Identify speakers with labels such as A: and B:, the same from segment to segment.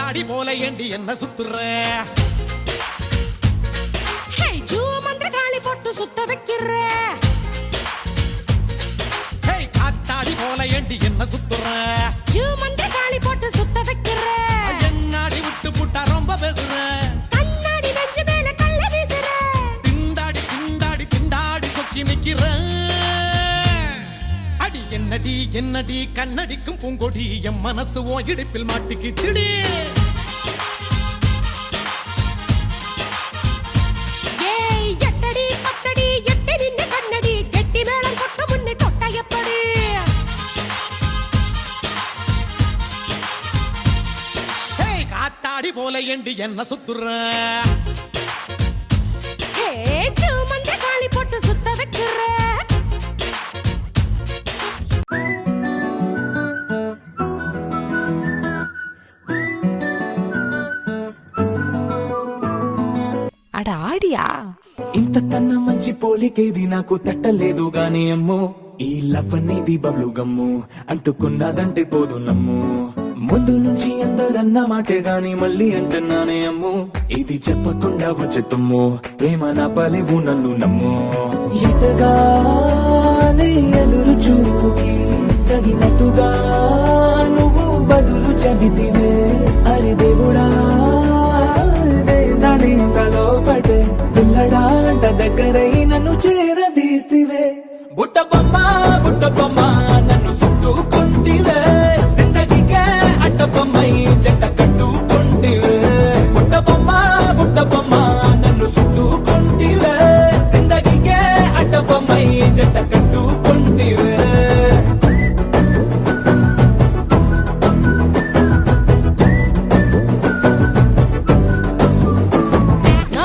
A: காத்தாடி போல ஏண்டி என்ன சுத்துற
B: மந்திர காளி போட்டு சுத்த வைக்கிற
A: காத்தாடி போல ஏண்டி என்ன சுத்துற
B: மந்திர காளி போட்டு சுத்த வைக்கிற
A: என்னாடி விட்டு புட்டா ரொம்ப பேசுற
B: கண்ணாடி நெஞ்சு மேல கள்ள வீசுற
A: திண்டாடி திண்டாடி திண்டாடி சொக்கி நிக்கிற அடி என்னடி என்னடி கண்ணடிக்கும் பூங்கொடி என் மனசு ஓ இடுப்பில் மாட்டிக்கிச்சுடி காத்தாடி போல ஏண்டி என்ன சுத்துற
B: மந்திர காளி போட்டு சுத்த வைக்கிற అడ ఆడియా
C: ఇంతకన్నా మంచి పోలికేది నాకు తట్టలేదు గాని అమ్మో ఈ లవ్ అనేది బబ్లు గమ్ము అంటుకున్నదంటే పోదు నమ్ము ముందు నుంచి అందరన్న మాటే గాని మళ్ళీ అంటున్నానే అమ్ము ఇది చెప్పకుండా వచ్చే తుమ్ము ప్రేమ నా పలివు నన్ను నమ్ము ఎటగానే ఎదురు చూపుకి తగినట్టుగా నువ్వు బదులు చెబితివే అరే దేవుడా దాని తలో పడే పిల్లడాంట దగ్గరై నన్ను చేరదీస్తివే బుట్ట బొమ్మ నన్ను చుట్టుకుంటివే జిందగీకే అడ్డ బొమ్మై జంట కట్టుకుంటివే బుట్ట బొమ్మ నన్ను చుట్టుకుంటివే జిందగీకే అడ్డ బొమ్మై జంట కట్టుకుంటివే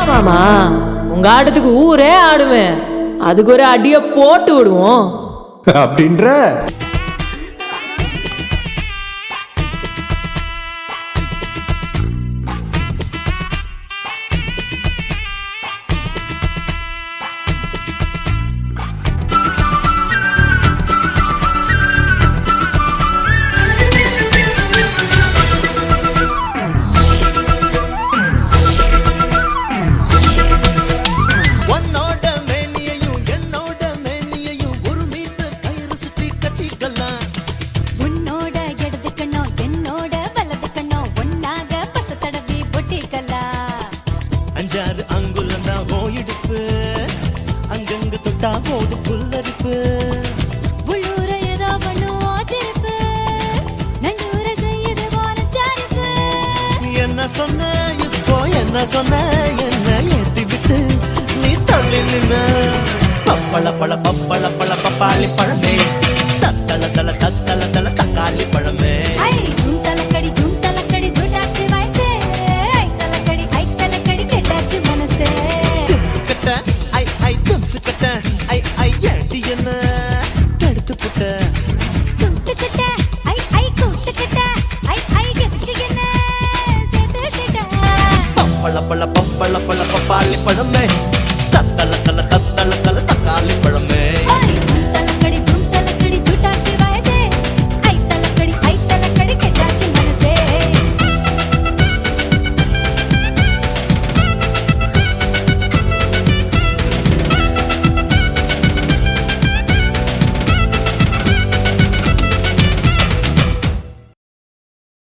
D: மாமா உங்க ஆட்டத்துக்கு ஊரே ஆடுவேன் அதுக்கு ஒரு அடிய போட்டு விடுவோம்
E: அப்படின்ற
F: என்ன சொன்ன என்ன ஏத்தி விட்டு நீ தள்ளி நின்ன பப்பள பப்பாளி பழமே தத்தள தல தக்காளி பழமே பப்பள பப்பாளி பழமே